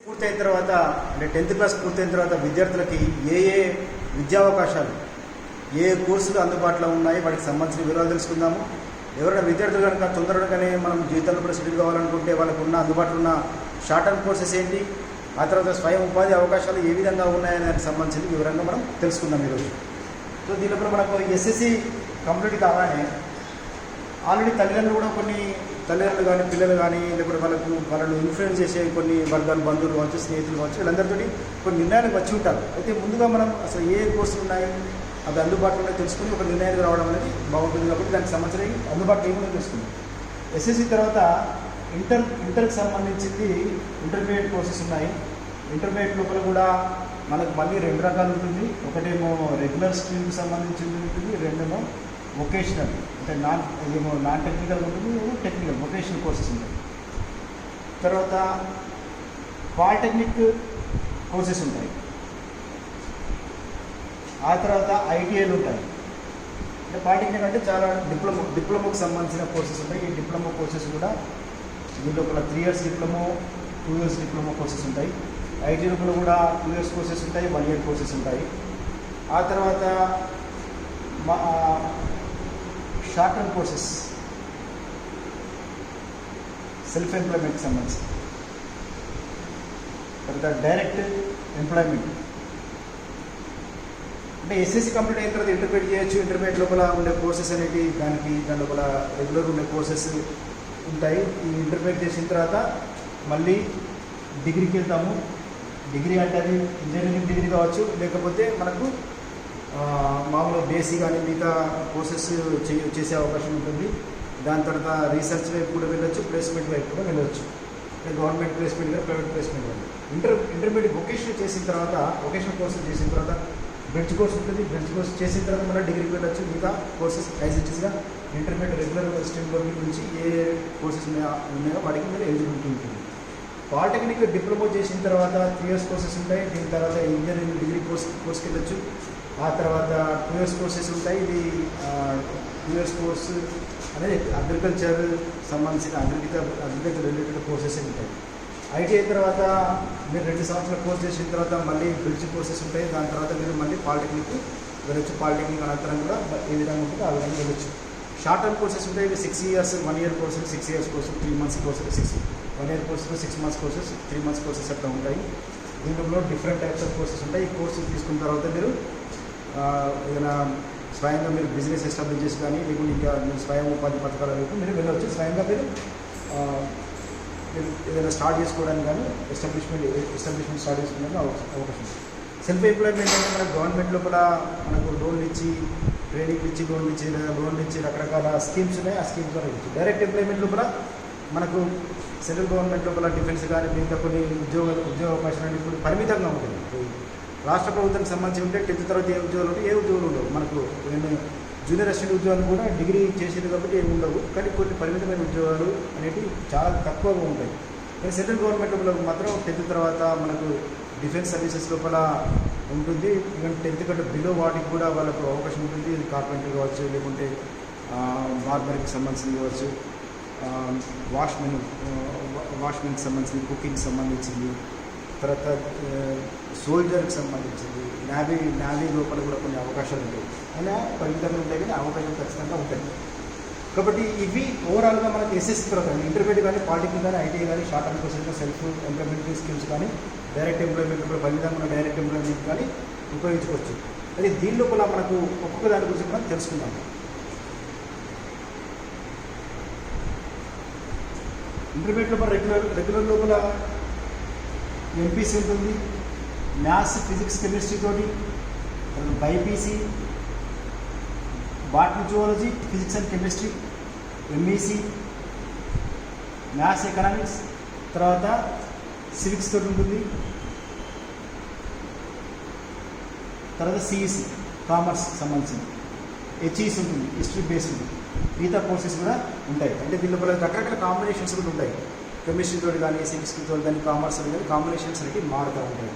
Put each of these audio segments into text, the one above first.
పూర్తయిన తర్వాత అంటే 10th క్లాస్ పూర్తయిన తర్వాత విద్యార్థులకి ఏ ఏ విద్యావకాశాలు ఏ కోర్సులు అందుబాటులో ఉన్నాయి వాటికి సంబంధించిన వివరాలు తెలుసుకుందాము. ఎవరైనా విద్యార్థులు కనుక తొందరగానే మనం జీవితంలో కూడా సెటిల్ కావాలనుకుంటే వాళ్ళకు ఉన్న అందుబాటులో ఉన్న షార్ట్ టర్మ్ కోర్సెస్ ఏంటి, ఆ తర్వాత స్వయం ఉపాధి అవకాశాలు ఏ విధంగా ఉన్నాయనే దానికి సంబంధించి వివరంగా మనం తెలుసుకుందాం ఈరోజు. సో దీనిలో మనకు ఎస్ఎస్సి కంప్లీట్ కాగానే ఆల్రెడీ తల్లిదండ్రులు కూడా తల్లిదండ్రులు కానీ పిల్లలు కానీ లేకపోతే వాళ్ళను ఇన్ఫ్లుయెన్స్ చేసే కొన్ని వర్గాలు బంధువులు కావచ్చు స్నేహితులు కావచ్చు వీళ్ళందరితో కొన్ని నిర్ణయాలకు వచ్చి ఉంటారు. అయితే ముందుగా మనం అసలు ఏ కోర్సులు ఉన్నాయి అవి అందుబాటులో తెలుసుకుని ఒక నిర్ణయానికి రావడం అనేది బాగుంటుంది. కాబట్టి దానికి సంబంధించిన అందుబాటులో ఏమైనా తెలుసుకుందాం. ఎస్ఎస్సి తర్వాత ఇంటర్కి సంబంధించింది ఇంటర్మీడియట్ కోర్సెస్ ఉన్నాయి. ఇంటర్మీడియట్ లోపల కూడా మనకు మళ్ళీ 2 రకాలు ఉంటుంది. ఒకటేమో రెగ్యులర్ స్ట్రీమ్కి సంబంధించింది ఉంటుంది, రెండేమో వొకేషనల్ అంటే నాన్ టెక్నికల్ ఉంటుంది, టెక్నికల్ వొకేషనల్ కోర్సెస్ ఉంటాయి. తర్వాత పాలిటెక్నిక్ కోర్సెస్ ఉంటాయి. ఆ తర్వాత ఐటీఐలు ఉంటాయి. అంటే పాలిటెక్నిక్ అంటే చాలా డిప్లొమాకు సంబంధించిన కోర్సెస్ ఉంటాయి. ఈ డిప్లొమా కోర్సెస్ కూడా దీంట్లో 3 years diploma, 2 years diploma courses ఉంటాయి. ఐటీఐలో కూడా 2 years కోర్సెస్ ఉంటాయి, 1 year కోర్సెస్ ఉంటాయి. ఆ తర్వాత షార్ట్ టర్మ్ కోర్సెస్ సెల్ఫ్ ఎంప్లాయ్మెంట్కి సంబంధించి. తర్వాత డైరెక్ట్ ఎంప్లాయ్మెంట్ అంటే ఎస్ఎస్సి కంప్లీట్ అయిన తర్వాత ఇంటర్మీడియట్ చేయొచ్చు. ఇంటర్మీడియట్ లోపల ఉండే కోర్సెస్ అనేవి దాని లోపల రెగ్యులర్ ఉండే కోర్సెస్ ఉంటాయి. ఈ ఇంటర్మీడియట్ చేసిన తర్వాత మళ్ళీ డిగ్రీకి వెళ్తాము. డిగ్రీ అంటే అది ఇంజనీరింగ్ డిగ్రీ కావచ్చు, లేకపోతే మనకు మామూలు బేసిక్ కానీ మిగతా కోర్సెస్ చేసే అవకాశం ఉంటుంది. దాని తర్వాత రీసెర్చ్ వైపు కూడా వెళ్ళొచ్చు, ప్లేస్మెంట్ వైపు కూడా వెళ్ళొచ్చు. అంటే గవర్నమెంట్ ప్లేస్మెంట్ కానీ ప్రైవేట్ ప్లేస్మెంట్ కానీ. ఇంటర్మీడియట్ వొకేషనల్ చేసిన తర్వాత వొకేషనల్ కోర్సెస్ చేసిన తర్వాత బ్రిడ్జ్ కోర్స్ ఉంటుంది. బ్రిడ్జ్ కోర్స్ చేసిన తర్వాత మళ్ళీ డిగ్రీకి వెళ్ళొచ్చు. మిగతా కోర్సెస్ ఐసిటీస్గా ఇంటర్మీడియట్ రెగ్యులర్ స్ట్రీమ్లో నుంచి ఏ కోర్సెస్ ఉన్నాయో వాటికి మీరు ఎలిజిబిలిటీ ఉంటుంది. పాలిటెక్నిక్ డిప్లొమా చేసిన తర్వాత 3 years కోర్సెస్ ఉంటాయి. దీని తర్వాత ఇంజనీరింగ్ డిగ్రీ కోర్స్కి వెళ్ళొచ్చు. ఆ తర్వాత 2 years కోర్సెస్ ఉంటాయి. ఇది 2 years కోర్స్ అనేది అగ్రికల్చర్ సంబంధించిన అగ్రికల్చర్ రిలేటెడ్ కోర్సెస్ ఉంటాయి. ఐటీఐ తర్వాత మీరు 2 సంవత్సరాల కోర్స్ చేసిన తర్వాత మళ్ళీ బ్రిడ్జ్ కోర్సెస్ ఉంటాయి. దాని తర్వాత మీరు మళ్ళీ పాలిటెక్నిక్ వెళ్ళొచ్చు. పాలిటెక్నిక్ అనంతరం కూడా ఏ విధంగా ఉంటుందో ఆ విధంగా వెళ్ళొచ్చు. షార్ట్ టర్మ్ కోర్సెస్ ఉంటాయి. ఇవి 6 years 1 year courses, 6 years courses, 3 months courses, 1 year courses, 6 months courses, 3 months courses అట్లా ఉంటాయి. దీంట్లో డిఫరెంట్ టైప్స్ ఆఫ్ కోర్సెస్ ఉంటాయి. ఈ కోర్సెస్ తీసుకున్న తర్వాత మీరు ఏదైనా స్వయంగా మీరు బిజినెస్ ఎస్టాబ్లిష్ చేసి కానీ లేకుంటే ఇంకా మీరు స్వయం ఉపాధి పథకాల వైపు మీరు వెళ్ళవచ్చు. స్వయంగా మీరు ఏదైనా స్టార్ట్ చేసుకోవడానికి కానీ ఎస్టాబ్లిష్మెంట్ స్టార్ట్ చేసుకోవడానికి అవకాశం ఉంది. సెల్ఫ్ ఎంప్లాయ్మెంట్ అంటే మనకు గవర్నమెంట్ లోపల మనకు లోన్లు ఇచ్చి ట్రైనింగ్ ఇచ్చి లోన్లు ఇచ్చి రకరకాల స్కీమ్స్ ఉన్నాయి. ఆ స్కీమ్స్ ద్వారా ఇచ్చి డైరెక్ట్ ఎంప్లాయ్మెంట్ లోపల మనకు సెంట్రల్ గవర్నమెంట్ లోపల డిఫెన్స్ కానీ మిగతా కొన్ని ఉద్యోగ అవకాశాలు ఇప్పుడు పరిమితంగా ఉంటుంది. రాష్ట్ర ప్రభుత్వానికి సంబంధించి ఉంటే 10th తర్వాత ఏ ఉద్యోగాలు ఉంటే ఏ ఉద్యోగాలు ఉండవు. మనకు జూనియర్ అసిస్టెంట్ ఉద్యోగాలు కూడా డిగ్రీ చేసేది కాబట్టి ఏమి ఉండవు. కానీ కొన్ని పరిమితమైన ఉద్యోగాలు అనేవి చాలా తక్కువగా ఉంటాయి. కానీ సెంట్రల్ గవర్నమెంట్ లోపల మాత్రం 10th తర్వాత మనకు డిఫెన్స్ సర్వీసెస్ లోపల ఉంటుంది. ఈవెన్ 10th కంటే బిలో వాటికి కూడా వాళ్ళకు అవకాశం ఉంటుంది. ఇది కార్పెంటర్ కావచ్చు, లేకుంటే బార్బర్కి సంబంధించింది కావచ్చు, వాష్మెన్కి సంబంధించింది, కుకింగ్కి సంబంధించింది, తర్వాత సోల్జర్కి సంబంధించింది, నావీ లోపల కూడా కొన్ని అవకాశాలు ఉంటాయి. అయినా పరిమితంగా ఉంటాయి కానీ అవకాశాలు ఖచ్చితంగా ఉంటాయి. కాబట్టి ఇవి ఓవరాల్గా మనకి ఎస్ఎస్సి తర్వాత ఇంటర్మీడియట్ కానీ పాలిటెక్నిక్ కానీ ఐటీఐ కానీ short term courses self employment schemes కానీ డైరెక్ట్ ఎంప్లాయ్మెంట్ కూడా పరిమితంగా ఉన్న డైరెక్ట్ ఎంప్లాయ్మెంట్ కానీ ఉపయోగించుకోవచ్చు. అది దీని లోపల మనకు ఒక్కొక్క దాని గురించి మనం తెలుసుకుందాం. ఇంటర్మీడియట్ లోపల రెగ్యులర్ లోపల ఎంపీసీ ఉంటుంది, మ్యాథ్స్ ఫిజిక్స్ కెమిస్ట్రీ తోటి, BiPC botany zoology physics and chemistry, MEC maths economics, తర్వాత సివిక్స్ తోటి ఉంటుంది, తర్వాత సిఈసి కామర్స్ సంబంధించింది, హెచ్ఈసి ఉంటుంది, హిస్టరీ బేస్డ్ ఉంటుంది. మిగతా కోర్సెస్ కూడా ఉంటాయి. అంటే దీనిలో రకరకాల కాంబినేషన్స్ కూడా ఉంటాయి. కెమిస్ట్రీతో కానీ సివిక్స్తో కానీ కామర్స్ కానీ కాంబినేషన్స్ అనేవి మారుతూ ఉంటాయి.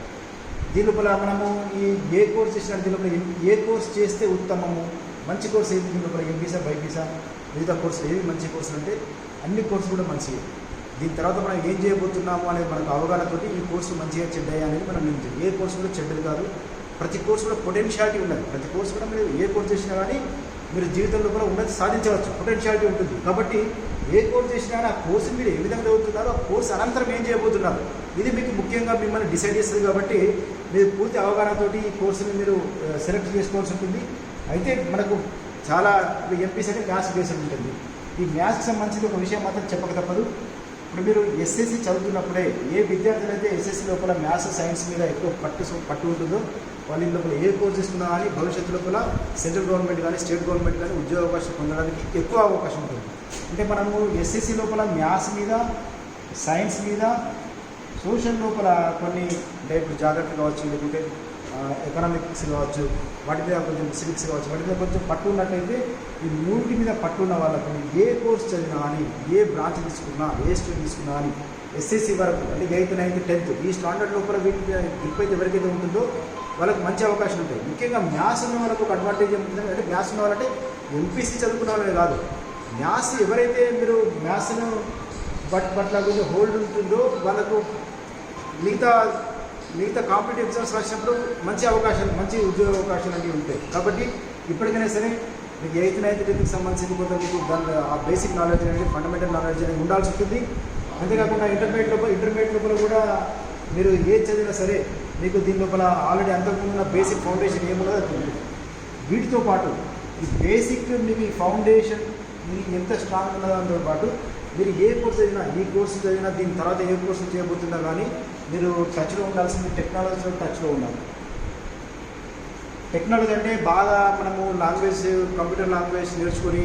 దీని లోపల మనము ఏ కోర్స్ చేసినా దీని ఏ కోర్స్ చేస్తే ఉత్తమము, మంచి కోర్స్ ఏది, దీని లోపల ఎంపీసా బైపీసా మిగతా కోర్సులు ఏవి మంచి కోర్సులు అంటే అన్ని కోర్సులు కూడా మంచివి. దీని తర్వాత మనం ఏం చేయబోతున్నాము అనేది మనకు అవగాహనతోటి ఈ కోర్సు మంచిగా చెడ్డాయి అనేది మనం నిర్ణయించాలి. ఏ కోర్సు కూడా చెడ్డది కాదు, ప్రతి కోర్సు కూడా పొటెన్షియాలిటీ ఉన్నది. ప్రతి కోర్సు కూడా మీరు ఏ కోర్సు చేసినా కానీ మీరు జీవితంలో కూడా ఉన్నది సాధించవచ్చు, పొటెన్షియాలిటీ ఉంటుంది. కాబట్టి ఏ కోర్సు చేసినా కానీ ఆ కోర్సుని మీరు ఏ విధంగా చదువుతున్నారో ఆ కోర్సు అనంతరం ఏం చేయబోతున్నారు ఇది మీకు ముఖ్యంగా మిమ్మల్ని డిసైడ్ చేస్తుంది. కాబట్టి మీరు పూర్తి అవగాహనతోటి ఈ కోర్సుని మీరు సెలెక్ట్ చేసుకోవాల్సి ఉంటుంది. అయితే మనకు చాలా ఎంపీసీ అంటే మ్యాథ్స్ బేస్డ్ ఉంటుంది. ఈ మ్యాథ్స్కి సంబంధించిన ఒక విషయం మాత్రం చెప్పక తప్పదు. ఇప్పుడు మీరు ఎస్ఎస్సి చదువుతున్నప్పుడే ఏ విద్యార్థులు అయితే ఎస్ఎస్సి లోపల మ్యాథ్స్ సైన్స్ మీద ఎక్కువ పట్టు ఉంటుందో వాళ్ళ లోపల ఏ కోర్స్ తీసుకున్నా కానీ భవిష్యత్తు లోపల సెంట్రల్ గవర్నమెంట్ కానీ స్టేట్ గవర్నమెంట్ కానీ ఉద్యోగ అవకాశం పొందడానికి ఎక్కువ అవకాశం ఉంటుంది. అంటే మనము ఎస్ఎస్సి లోపల మ్యాథ్స్ మీద, సైన్స్ మీద, సోషల్ లోపల కొన్ని అంటే ఇప్పుడు జాగ్రత్త కావచ్చు, లేకుంటే ఎకనామిక్స్ కావచ్చు, వాటి మీద కొంచెం సివిక్స్ కావచ్చు, వాటి మీద కొంచెం పట్టు ఉన్నట్టయితే ఈ మూడింటి మీద పట్టు ఉన్న వాళ్ళకు ఏ కోర్స్ చదివినా కానీ, ఏ బ్రాంచ్ తీసుకున్నా, ఏ స్ట్రీమ్ తీసుకున్నా కానీ ఎస్ఎస్సి వరకు అంటే 8th, 9th, 10th ఈ స్టాండర్డ్ లోపల వీటి ఎప్పుడైతే ఎవరికైతే ఉంటుందో వాళ్ళకి మంచి అవకాశం ఉంటుంది. ముఖ్యంగా మ్యాథ్స్ ఉన్న వాళ్ళకు ఒక అడ్వాంటేజ్ ఏముంటుంది అంటే మ్యాథ్స్ ఉన్న వాళ్ళంటే ఎంపీసీ చదువుకున్న వాళ్ళే కాదు, మ్యాథ్స్ ఎవరైతే మీరు మ్యాథ్స్ను పట్ల కొంచెం హోల్డ్ ఉంటుందో వాళ్ళకు మిగతా కాంపిటేటివ్ ఎగ్జామ్స్ రాసినప్పుడు మంచి అవకాశాలు, మంచి ఉద్యోగ అవకాశాలు అనేవి ఉంటాయి. కాబట్టి ఇప్పటికైనా సరే మీకు 8th, 9th, 10th సంబంధించి కొంత మీకు దాని ఆ బేసిక్ నాలెడ్జ్ అనేది, ఫండమెంటల్ నాలెడ్జ్ అనేది ఉండాల్సి ఉంటుంది. అంతేకాకుండా ఇంటర్మీడియట్ లోపల కూడా మీరు ఏది చదివినా సరే మీకు దీని లోపల ఆల్రెడీ అంతకుముందు బేసిక్ ఫౌండేషన్ ఏమున్నదో అది ఉంటుంది. వీటితో పాటు ఈ బేసిక్ మీకు ఈ ఫౌండేషన్ మీకు ఎంత స్ట్రాంగ్ ఉన్నదో దాంతో పాటు మీరు ఏ కోర్సు చదివినా, ఈ కోర్సు చదివినా దీని తర్వాత ఏ కోర్సు చేయబోతున్నా కానీ మీరు టచ్లో ఉండాల్సింది టెక్నాలజీలో టచ్లో ఉండాలి. టెక్నాలజీ అంటే బాగా మనము లాంగ్వేజ్, కంప్యూటర్ లాంగ్వేజ్ నేర్చుకొని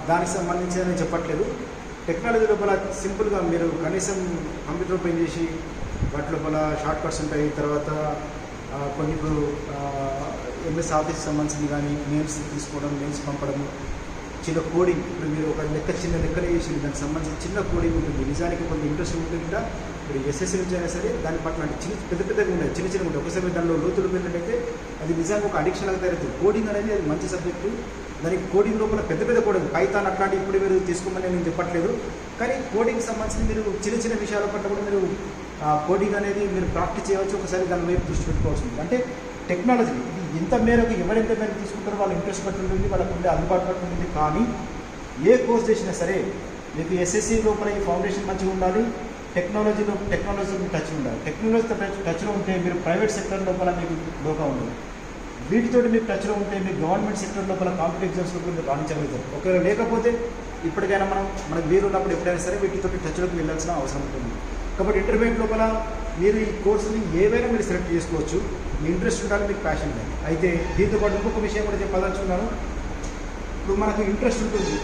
దానికి సంబంధించి అని చెప్పట్లేదు. టెక్నాలజీ లోపల సింపుల్గా మీరు కనీసం కంప్యూటర్ ఓపెన్ చేసి వాటి లోపల షార్ట్ కట్స్ ఉంటాయి. తర్వాత కొన్ని ఇప్పుడు ఎంఎస్ ఆఫీస్కి సంబంధించింది కానీ మెయిల్స్ తీసుకోవడం, మెయిల్స్ పంపడం, చిన్న కోడింగ్, ఇప్పుడు మీరు ఒక చిన్న లెక్కలు చేసి దానికి సంబంధించిన చిన్న కోడింగ్ ఉంటుంది. నిజానికి కొంత ఇంట్రెస్ట్ ఉంటుంది కూడా ఇప్పుడు ఎస్ఎస్సీ నుంచి అయినా సరే దాని పట్ల అంటే పెద్దగా ఉన్నాయి, చిన్న ఉంటాయి. ఒకసారి దానిలో లోతులు వెళ్ళినట్టయితే అది నిజానికి ఒక అడిక్షన్ లాగా తయారవుతుంది. కోడింగ్ అనేది అది మంచి సబ్జెక్టు. దానికి కోడింగ్ లోపల పెద్ద కోడింగ్, పైథాన్ అట్లాంటి ఇప్పుడు మీరు తీసుకోమని నేను చెప్పట్లేదు. కానీ కోడింగ్ సంబంధించి మీరు చిన్న విషయాల పట్ల కూడా మీరు కోడింగ్ అనేది మీరు ప్రాక్టీస్ చేయవచ్చు. ఒకసారి దాని వైపు దృష్టి పెట్టుకోవాల్సి ఉంటుంది. అంటే టెక్నాలజీ ఇది ఎంత మేరకు ఎవరెంత మేరకు తీసుకుంటారో వాళ్ళ ఇంట్రెస్ట్ బట్టి ఉంటుంది, వాళ్ళకు ఉండే అందుబాటు బట్టి ఉంటుంది. కానీ ఏ కోర్స్ చేసినా సరే మీకు ఎస్ఎస్సి లోపల ఈ ఫౌండేషన్ మంచిగా ఉండాలి, టెక్నాలజీ టచ్ ఉండాలి. టెక్నాలజీతో టచ్లో ఉంటే మీరు ప్రైవేట్ సెక్టర్ లోపల మీకు లోగా ఉండదు. వీటితోటి మీకు టచ్లో ఉంటే మీరు గవర్నమెంట్ సెక్టర్ లోపల కాంపిటేటివ్ ఎగ్జామ్స్ లోపల మీరు రాణించగలుగుతారు. ఒకవేళ లేకపోతే ఇప్పటికైనా మనకు వీలు ఉన్నప్పుడు ఎప్పుడైనా సరే వీటితోటి టచ్లోకి వెళ్ళాల్సిన అవసరం ఉంటుంది. కాబట్టి ఇంటర్మీడియట్ లోపల మీరు ఈ కోర్సుని ఏవైనా మీరు సెలెక్ట్ చేసుకోవచ్చు. మీ ఇంట్రెస్ట్ ఉండాలి, మీకు ప్యాషన్ ఉండాలి. అయితే దీంతో పాటు ఇంకొక విషయం కూడా చెప్పదలుచుకున్నాను. ఇప్పుడు మనకు ఇంట్రెస్ట్ ఉంటుంది,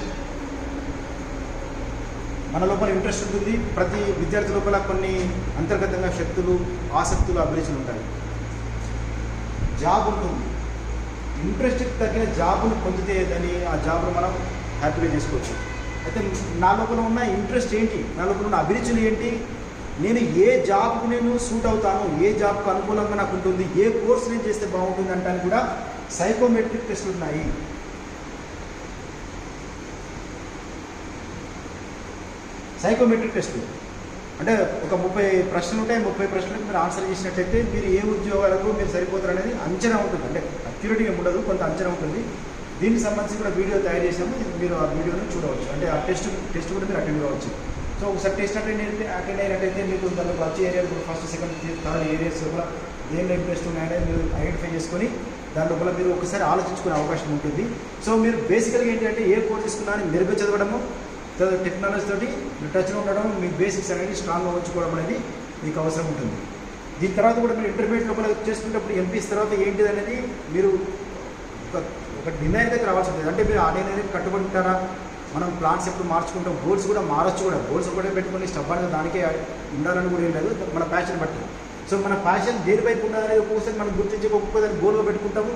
మన లోపల ఇంట్రెస్ట్ ఉంటుంది. ప్రతి విద్యార్థి లోపల కొన్ని అంతర్గతంగా శక్తులు, ఆసక్తులు, అభిరుచులు ఉంటాయి. జాబ్ ఉంటుంది, ఇంట్రెస్ట్కి తగ్గిన జాబ్ను పొందితే దాన్ని ఆ జాబ్ను మనం హ్యాపీగా చేసుకోవచ్చు. అయితే నా లోపల ఉన్న ఇంట్రెస్ట్ ఏంటి, నా లోపల ఉన్న అభిరుచులు ఏంటి, నేను ఏ జాబ్కు నేను సూట్ అవుతాను, ఏ జాబ్కు అనుకూలంగా నాకు ఉంటుంది, ఏ కోర్స్ నేను చేస్తే బాగుంటుంది అంటానికి కూడా సైకోమెట్రిక్ టెస్టులు ఉన్నాయి. సైకోమెట్రిక్ టెస్టులు అంటే ఒక 30 ప్రశ్నలు ఉంటాయి. 30 ప్రశ్నలకు మీరు ఆన్సర్ చేసినట్టయితే మీరు ఏ ఉద్యోగాలకు మీరు సరిపోతారు అనేది అంచనా ఉంటుంది. అంటే అక్యురేట్గా ఉండదు, కొంత అంచనా ఉంటుంది. దీనికి సంబంధించి కూడా వీడియో తయారు చేసాము, మీరు ఆ వీడియోని చూడవచ్చు. అంటే ఆ టెస్ట్ కూడా మీరు అటెండ్ కావచ్చు. సో ఒకసారి టెస్ట్ అటెండ్ అయినట్టయితే మీకు దాంట్లో వచ్చే ఏరియాలు ఫస్ట్, సెకండ్, థర్డ్ ఏరియాస్ కూడా దేనిలో ఇంట్రెస్ట్ ఉన్నాయనేది మీరు ఐడెంటిఫై చేసుకొని దాని లోపల మీరు ఒకసారి ఆలోచించుకునే అవకాశం ఉంటుంది. సో మీరు బేసికల్గా ఏంటంటే ఏ కోర్స్ తీసుకున్నా మెరుగ్గా చదవడము, టెక్నాలజీ తోటి మీరు టచ్లో ఉండడం, మీ బేసిక్స్ అనేది స్ట్రాంగ్గా ఉంచుకోవడం అనేది మీకు అవసరం ఉంటుంది. దీని తర్వాత కూడా మీరు ఇంటర్మీడియట్ లోపల చేసుకున్నప్పుడు ఎంపీస్ తర్వాత ఏంటిది అనేది మీరు ఒక నిర్ణయానికి అయితే రావాల్సి ఉంటుంది. అంటే మీరు ఆ నిర్ణయానికి కట్టుబడి ఉంటారా, మనం ప్లాన్స్ ఎప్పుడు మార్చుకుంటాం, గోల్స్ కూడా మారచ్చు కూడా. గోల్స్ ఒకటే పెట్టుకొని స్టబ్బాగా దానికే ఉండాలని కూడా ఏం లేదు, మన ప్యాషన్ బట్టి. సో మన ప్యాషన్ దేని వైపు ఉండాలనేది ఒక్కొక్కసారి మనం గుర్తించి ఒక్కొక్కసారి గోల్గా పెట్టుకుంటాము.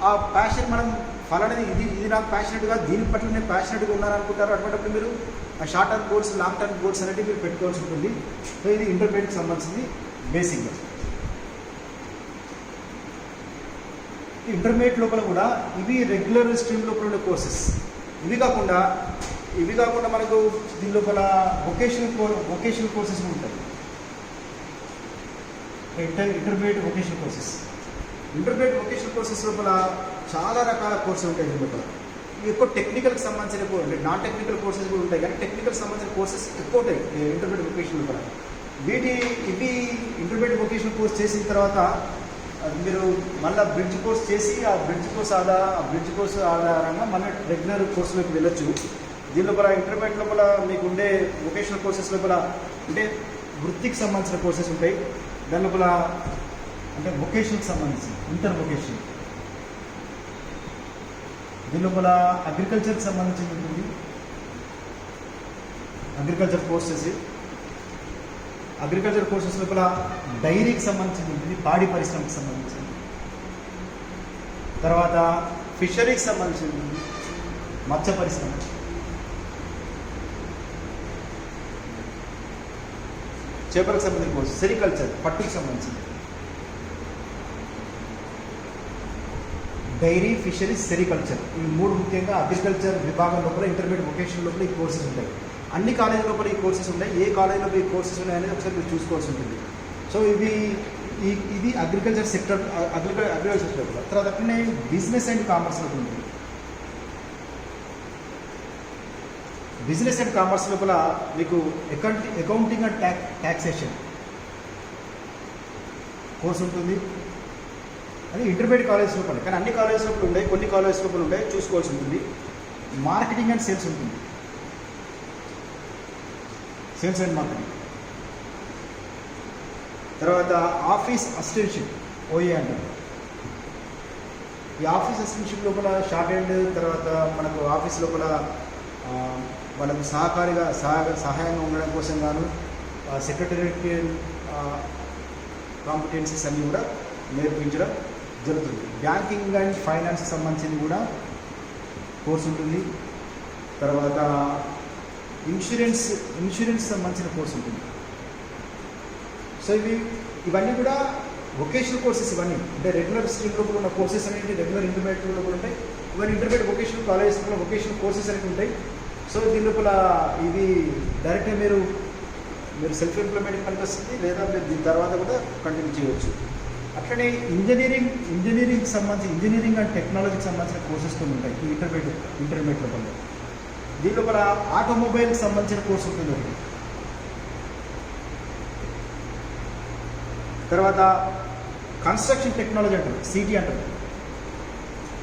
ఆ ప్యాషన్ మనం ఫలానది ఇది నాకు ప్యాషనెట్గా, దీని పట్ల నేను ప్యాషనెట్గా ఉన్నారనుకుంటారు. అటువంటిప్పుడు మీరు short term goals, long term goals అనేవి మీరు పెట్టుకోవాల్సి ఉంటుంది. సో ఇది ఇంటర్మీడియట్కి సంబంధించింది బేసిక్గా. ఇంటర్మీడియట్ లోపల కూడా ఇవి రెగ్యులర్ స్ట్రీమ్ లోపల ఉండే కోర్సెస్. ఇవి కాకుండా ఇవి కాకుండా మనకు దీని లోపల వొకేషనల్ కోర్సెస్ ఉంటాయి. Intermediate vocational courses. Intermediate vocational courses లోపల చాలా రకాల కోర్సులు ఉంటాయి. దీని లోపల ఎక్కువ టెక్నికల్కి సంబంధించిన ఉంటాయి, నాన్ టెక్నికల్ కోర్సెస్ కూడా ఉంటాయి, కానీ టెక్నికల్ సంబంధించిన కోర్సెస్ ఎక్కువ ఉంటాయి ఇంటర్మీడియట్ వొకేషనల్ లోపల. ఇవి ఇంటర్మీడియట్ వొకేషనల్ కోర్స్ చేసిన తర్వాత మీరు మళ్ళీ బ్రిడ్జ్ కోర్స్ చేసి ఆ బ్రిడ్జ్ కోర్స్ ఆధారంగా మళ్ళీ రెగ్యులర్ కోర్సులోకి వెళ్ళొచ్చు. దీని లోపల ఇంటర్మీడియట్ లోపల మీకు ఉండే వొకేషనల్ కోర్సెస్ లోపల అంటే వృత్తికి సంబంధించిన కోర్సెస్ ఉంటాయి. దాని లోపల అంటే వొకేషన్కి సంబంధించి ఇంటర్ వొకేషన్. దీని లోపల అగ్రికల్చర్కి సంబంధించి ఉంటుంది, అగ్రికల్చర్ కోర్సెస్. అగ్రికల్చర్ కోర్సెస్ లోపల డైరీకి సంబంధించి ఉంటుంది, పాడి పరిశ్రమకి సంబంధించింది. తర్వాత ఫిషరీకి సంబంధించి ఉంటుంది, మత్స్య పరిశ్రమ. చేపలకు సంబంధించిన కోర్సు సెరికల్చర్, పట్టుకు సంబంధించింది. డైరీ, ఫిషరీస్, సెరికల్చర్, ఈ మూడు ముఖ్యంగా అగ్రికల్చర్ విభాగం లోపల ఇంటర్మీడియట్ వొకేషన్ లోపల ఈ కోర్సెస్ ఉంటాయి. అన్ని కాలేజీల లోపల ఈ కోర్సెస్ ఉంటాయి. ఏ కాలేజీలో ఈ కోర్సెస్ ఉన్నాయనేది ఒకసారి మీరు చూసుకోవాల్సి ఉంటుంది. సో ఇది అగ్రికల్చర్ సెక్టర్, అగ్రికల్చర్ లోపల. తర్వాత అట్లనే బిజినెస్ అండ్ కామర్స్ లోపల ఉంటుంది. బిజినెస్ అండ్ కామర్స్ లోపల మీకు అకౌంటింగ్ అండ్ ట్యాక్సేషన్ కోర్స్ ఉంటుంది. అది ఇంటర్మీడియట్ కాలేజ్ లోపల, కానీ అన్ని కాలేజ్ లోపల ఉంటాయి, కొన్ని కాలేజ్ లోపల ఉంటాయి, చూసుకోవాల్సి ఉంటుంది. మార్కెటింగ్ అండ్ సేల్స్ ఉంటుంది, సేల్స్ అండ్ మార్కెటింగ్. తర్వాత ఆఫీస్ అసిస్టెంట్షిప్, ఓఏ అంటారు. ఈ ఆఫీస్ అసిస్టెంట్షిప్ లోపల షార్ట్ హ్యాండ్, తర్వాత మనకు ఆఫీస్ లోపల వాళ్ళకు సహాయంగా ఉండడం కోసం గాను సెక్రటరియల్ కాంపిటెన్సీస్ అన్నీ కూడా నేర్పించడం జరుగుతుంది. బ్యాంకింగ్ అండ్ ఫైనాన్స్కి సంబంధించింది కూడా కోర్స్ ఉంటుంది. తర్వాత ఇన్సూరెన్స్ సంబంధించిన కోర్స్ ఉంటుంది. సో ఇవన్నీ కూడా వొకేషనల్ కోర్సెస్. ఇవన్నీ అంటే రెగ్యులర్ స్ట్రీమ్ లోపల ఉన్న కోర్సెస్ అనేవి రెగ్యులర్ ఇంటర్మీడియట్ లోపల ఉంటాయి. ఇవన్నీ ఇంటర్మీడియట్ వొకేషనల్ కాలేజెస్ లోపల వొకేషనల్ కోర్సెస్ అనేవి ఉంటాయి. సో దీని లోపల ఇది డైరెక్ట్గా మీరు సెల్ఫ్ ఎంప్లాయ్మెంట్కి పనికి వస్తుంది, లేదా మీరు దీని తర్వాత కూడా కంటిన్యూ చేయవచ్చు. అట్లనే ఇంజనీరింగ్కి సంబంధించి ఇంజనీరింగ్ అండ్ టెక్నాలజీకి సంబంధించిన కోర్సెస్ కొన్ని ఉంటాయి ఈ ఇంటర్మీడియట్ లోపల. దీని లోపల ఆటోమొబైల్కి సంబంధించిన కోర్సు ఉంటుంది ఒకటి. తర్వాత కన్స్ట్రక్షన్ టెక్నాలజీ అంటారు, సిటీ అంటారు.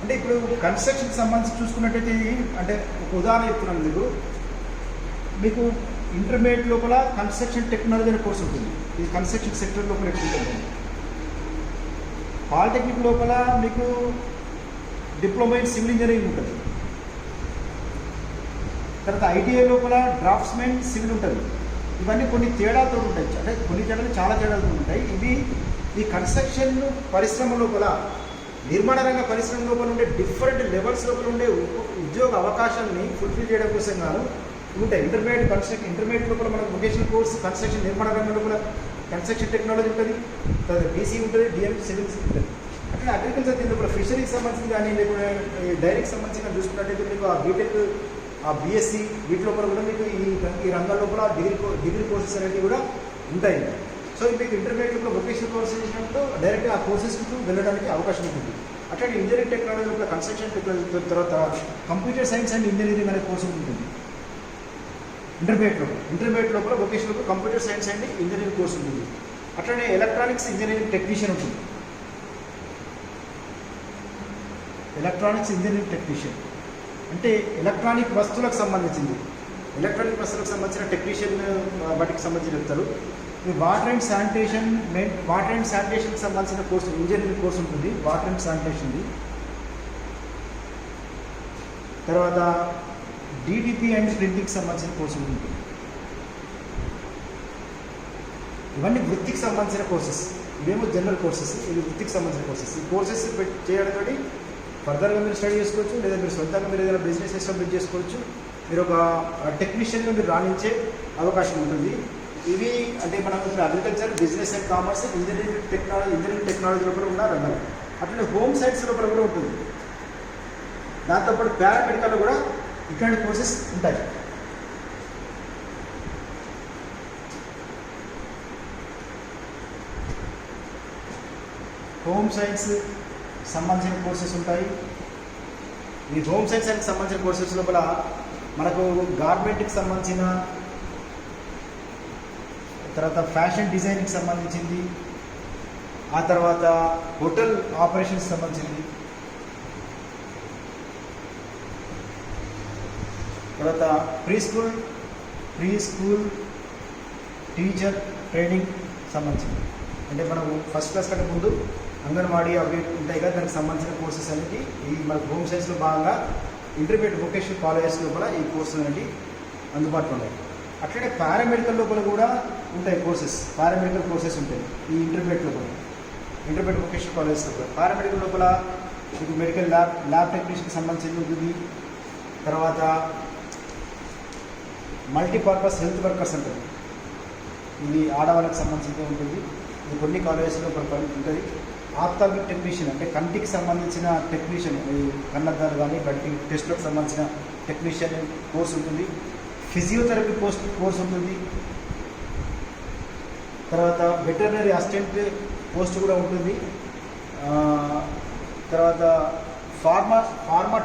అంటే ఇప్పుడు కన్స్ట్రక్షన్కి సంబంధించి చూసుకున్నట్టయితే అంటే ఒక ఉదాహరణ చెప్తున్నాను మీకు ఇంటర్మీడియట్ లోపల కన్స్ట్రక్షన్ టెక్నాలజీ అనే కోర్సు ఉంటుంది. ఇది కన్స్ట్రక్షన్ సెక్టర్ లోపల ఎక్కువ ఉంటుంది. పాలిటెక్నిక్ లోపల మీకు డిప్లొమా ఇన్ సివిల్ ఇంజనీరింగ్ ఉంటుంది. తర్వాత ఐటీఐ లోపల డ్రాఫ్ట్స్మెన్ సివిల్ ఉంటుంది. ఇవన్నీ కొన్ని తేడాలతో ఉంటాయి, అంటే కొన్ని తేడాలు చాలా తేడాలతో ఉంటాయి. ఈ కన్స్ట్రక్షన్ పరిశ్రమ లోపల, నిర్మాణ రంగ పరిశ్రమ లోపల ఉండే డిఫరెంట్ లెవెల్స్ లోపల ఉండే ఉద్యోగ అవకాశాలని ఫుల్ఫిల్ చేయడం కోసం గాను ఉంటాయి. ఇంటర్మీడియట్ లోపల మనకు వొకేషనల్ కోర్స్ కన్స్ట్రక్షన్ నిర్మాణ రంగం లోపల కన్స్ట్రక్షన్ టెక్నాలజీ ఉంటుంది, తర్వాత బీసీ ఉంటుంది, డిఎంసీ సివిల్స్ ఉంటుంది. అట్లా అగ్రికల్చర్ దీని లోపల ఫిషరీకి సంబంధించి కానీ లేకపోతే డైరీకి సంబంధించిన చూసుకున్నట్టయితే మీకు ఆ బీటెక్, ఆ బీఎస్సీ వీటి లోపల కూడా మీకు ఈ రంగాల లోపల డిగ్రీ కోర్సెస్ అనేవి కూడా ఉంటాయి. సో మీకు ఇంటర్మీడియట్ లోపల వొకేషనల్ కోర్సెస్ చేసినప్పుడు డైరెక్ట్గా ఆ కోర్సెస్కి వెళ్ళడానికి అవకాశం ఉంటుంది. అట్లాంటి ఇంజనీరింగ్ టెక్నాలజీ లోపల కన్స్ట్రక్షన్ టెక్నాలజీ, తర్వాత కంప్యూటర్ సైన్స్ అండ్ ఇంజనీరింగ్ అనే కోర్సు ఉంటుంది ఇంటర్మీడియట్ లోపల vocational computer science and engineering course ఉంటుంది. అట్లనే ఎలక్ట్రానిక్స్ ఇంజనీరింగ్ టెక్నీషియన్ ఉంటుంది. ఎలక్ట్రానిక్స్ ఇంజనీరింగ్ టెక్నీషియన్ అంటే ఎలక్ట్రానిక్ వస్తువులకు సంబంధించింది, ఎలక్ట్రానిక్ వస్తువులకు సంబంధించిన టెక్నీషియన్ వాటికి సంబంధించి చెప్తారు. ఈ వాటర్ అండ్ శానిటేషన్కి సంబంధించిన కోర్సు ఇంజనీరింగ్ కోర్సు ఉంటుంది, వాటర్ అండ్ శానిటేషన్ది. తర్వాత డిటిపి అండ్ ప్రింటింగ్కి సంబంధించిన కోర్సు ఉంటుంది. ఇవన్నీ వృత్తికి సంబంధించిన కోర్సెస్. ఇవేమో జనరల్ కోర్సెస్, ఇవి వృత్తికి సంబంధించిన కోర్సెస్. ఈ కోర్సెస్ చేయడంతో ఫర్దర్గా మీరు స్టడీ చేసుకోవచ్చు, లేదా మీరు సొంతంగా మీరు ఏదైనా బిజినెస్ ఎస్టాబ్లిష్ చేసుకోవచ్చు. మీరు ఒక టెక్నీషియన్గా మీరు రాణించే అవకాశం ఉంటుంది. ఇవి అంటే మనం agriculture, business and commerce, engineering technology లోపల ఉన్న రంగాలు. అట్లనే హోమ్ సైన్స్ లోపల కూడా ఉంటుంది. దాంతోపాటు పారామెడికల్లో కూడా ఇట్లాంటి కోర్సెస్ ఉంటాయి. హోమ్ సైన్స్ సంబంధించిన కోర్సెస్ ఉంటాయి. ఈ హోమ్ సైన్స్కి సంబంధించిన కోర్సెస్ లోపల మనకు గార్మెంట్కి సంబంధించిన, తర్వాత ఫ్యాషన్ డిజైన్కి సంబంధించింది, ఆ తర్వాత హోటల్ ఆపరేషన్స్ సంబంధించింది, తర్వాత ప్రీ స్కూల్ టీచర్ ట్రైనింగ్ సంబంధించింది. అంటే మనం ఫస్ట్ క్లాస్ కంటే ముందు అంగన్వాడీ అవి ఉంటాయి కదా, దానికి సంబంధించిన కోర్సెస్ అనేది ఈ మనకు హోమ్ సైన్స్లో భాగంగా ఇంటర్మీడియట్ వొకేషనల్ కాలేజెస్ లోపల ఈ కోర్సులు అనేవి అందుబాటులో ఉన్నాయి. అట్లనే పారామెడికల్ లోపల కూడా ఉంటాయి కోర్సెస్, పారామెడికల్ కోర్సెస్ ఉంటాయి ఈ ఇంటర్మీడియట్ లోపల, ఇంటర్మీడియట్ వొకేషనల్ కాలేజెస్ లోపల. పారామెడికల్ లోపల మీకు మెడికల్ ల్యాబ్ టెక్నీషియన్కి సంబంధించి ఉంటుంది. తర్వాత మల్టీపర్పస్ హెల్త్ వర్కర్స్ ఉంటుంది, ఇది ఆడవాళ్ళకి సంబంధించి ఉంటుంది. ఇది కొన్ని కాలేజెస్లో ఉంటుంది. ఆప్థాల్మిక్ టెక్నీషియన్ అంటే కంటికి సంబంధించిన టెక్నీషియన్, ఈ కన్నద్దాలు కానీ కంటి టెస్ట్లకు సంబంధించిన టెక్నీషియన్ కోర్స్ ఉంటుంది. ఫిజియోథెరపీ కోర్స్ ఉంటుంది. తర్వాత వెటర్నరీ అసిస్టెంట్ పోస్ట్ కూడా ఉంటుంది. తర్వాత ఫార్మా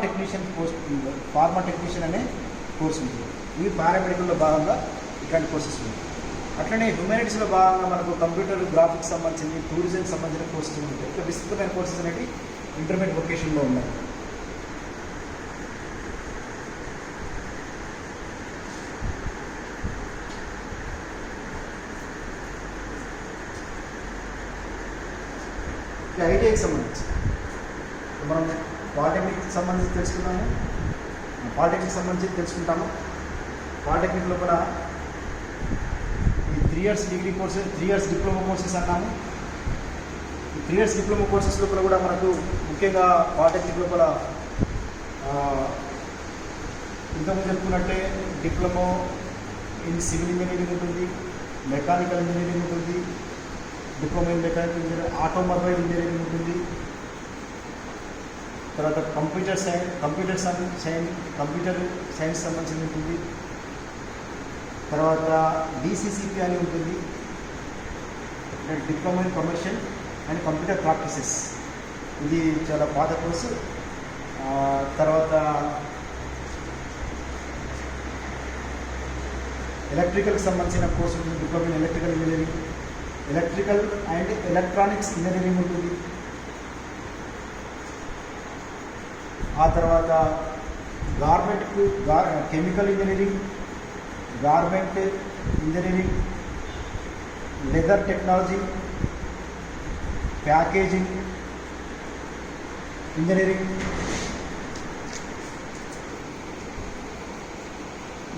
టెక్నీషియన్ అనే కోర్స్ ఉంటుంది. ఇవి పారామెడికల్లో భాగంగా ఇట్లాంటి కోర్సెస్ ఉంటాయి. అట్లనే హ్యూమానిటీస్లో భాగంగా మనకు కంప్యూటర్ గ్రాఫిక్స్ సంబంధించింది, టూరిజంకి సంబంధించిన కోర్సెస్ ఉంటాయి. ఇట్లా విస్తృతమైన కోర్సెస్ అనేవి ఇంటర్మీడియట్ వొకేషన్లో ఉన్నాయి. ఐటీఐకి సంబంధించి మనం పాలిటెక్నిక్ సంబంధించి తెలుసుకున్నాము. పాలిటెక్నిక్ సంబంధించి తెలుసుకుంటాము. పాలిటెక్నిక్లో కూడా ఈ 3 years degree courses, 3 years diploma courses అన్నాము. ఈ 3 years డిప్లొమా కోర్సెస్ లోపల కూడా మనకు ముఖ్యంగా పాలిటెక్నిక్ లోపల ఇంతకుముందు చెప్పుకున్నట్టే డిప్లొమా ఇన్ సివిల్ ఇంజనీరింగ్ ఉంటుంది, మెకానికల్ ఇంజనీరింగ్ ఉంటుంది, diploma in mechanical engineering, automobile engineering ఉంటుంది. తర్వాత కంప్యూటర్ సైన్స్ సంబంధించి ఉంటుంది. తర్వాత డిసిసిపి అని ఉంటుంది, diploma in commercial and computer practices, ఇది చాలా పాత కోర్సు. తర్వాత ఎలక్ట్రికల్కి సంబంధించిన కోర్సు ఉంటుంది, diploma in electrical engineering, electrical and electronics engineering ఉంటుంది. ఆ తర్వాత chemical engineering, garment engineering, leather technology, packaging engineering,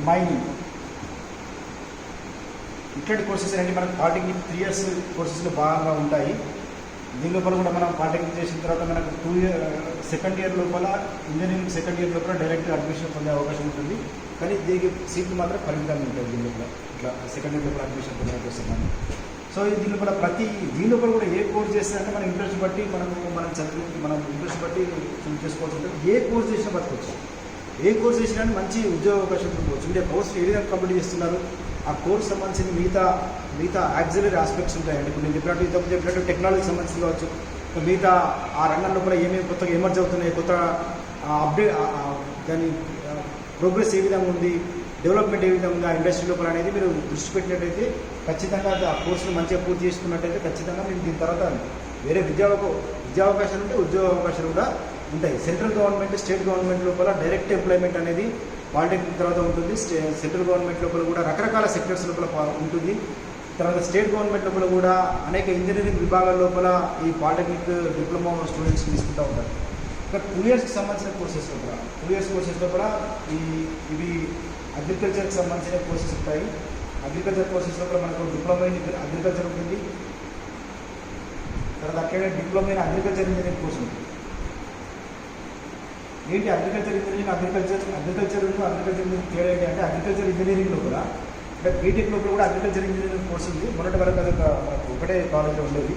mining, ఇట్లాంటి కోర్సెస్ అనేవి మనకు పాలిటెక్నిక్ 3 years కోర్సెస్లో భాగంగా ఉంటాయి. దీని లోపల కూడా మనం పాలిటెక్నిక్ చేసిన తర్వాత మనకు 2 year లోపల ఇంజనీరింగ్ సెకండ్ ఇయర్ లోపల డైరెక్ట్ అడ్మిషన్ పొందే అవకాశం ఉంటుంది. కానీ దీనికి సీట్లు మాత్రం పరిమితంగా ఉంటాయి. దీని లోపల ఇట్లా సెకండ్ ఇయర్ లోపల అడ్మిషన్ పొందడం కోసం. సో దీని లోపల దీని లోపల కూడా ఏ కోర్స్ చేస్తారంటే మన ఇంట్రెస్ట్ బట్టి మనం ఇంట్రెస్ట్ బట్టి చేసుకోవాల్సి ఉంటుంది. ఏ కోర్స్ చేసినా బతకొచ్చు, ఏ కోర్స్ చేసినా మంచి ఉద్యోగ అవకాశం పొందవచ్చు. అంటే కోర్స్ ఏ విధంగా కంప్లీట్ చేస్తున్నారు, ఆ కోర్స్ సంబంధించిన మిగతా యాక్సిలరీ ఆస్పెక్ట్స్ ఉంటాయండి. ఇప్పుడు నేను చెప్పినట్టు టెక్నాలజీకి సంబంధించి కావచ్చు, మిగతా ఆ రంగం లోపల ఏమేమి కొత్తగా ఎమర్జ్ అవుతున్నాయి, కొత్త అప్డేట్, దాని ప్రోగ్రెస్ ఏ విధంగా ఉంది, డెవలప్మెంట్ ఏ విధంగా ఉంది ఆ ఇండస్ట్రీ లోపల అనేది మీరు దృష్టి పెట్టినట్టయితే ఖచ్చితంగా ఆ కోర్సును మంచిగా పూర్తి చేసుకున్నట్టయితే ఖచ్చితంగా మీరు దీని తర్వాత వేరే విద్యా అవకాశాలు ఉంటే ఉద్యోగ అవకాశాలు కూడా ఉంటాయి. సెంట్రల్ గవర్నమెంట్, స్టేట్ గవర్నమెంట్ లోపల డైరెక్ట్ ఎంప్లాయ్మెంట్ అనేది పాలిటెక్నిక్ తర్వాత ఉంటుంది. సెంట్రల్ గవర్నమెంట్ లోపల కూడా రకరకాల సెక్టర్స్ లోపల ఉంటుంది. తర్వాత స్టేట్ గవర్నమెంట్ లోపల కూడా అనేక ఇంజనీరింగ్ విభాగాల లోపల ఈ పాలిటెక్నిక్ డిప్లొమా స్టూడెంట్స్ తీసుకుంటూ ఉంటారు. ఇంకా 2 yearsకి సంబంధించిన కోర్సెస్ లోపల 2 years కోర్సెస్ లోపల ఇవి అగ్రికల్చర్కి సంబంధించిన కోర్సెస్ ఉంటాయి. అగ్రికల్చర్ కోర్సెస్ లోపల మనకు డిప్లొమా ఇన్ అగ్రికల్చర్ ఉంటుంది. తర్వాత అట్లనే diploma in agriculture engineering course ఉంటుంది. ఏంటి అగ్రికల్చర్ ఇంజనీరింగ్, అగ్రికల్చర్ ఇంజనీరింగ్ తేడా ఏంటి అంటే అగ్రికల్చర్ ఇంజనీరింగ్లో కూడా అంటే బీటెక్ లోపల కూడా అగ్రికల్చర్ ఇంజనీరింగ్ కోర్స్ ఉంది. మొన్నటి వరకు అది మనకు ఒకటే కాలేజ్లో ఉండేది.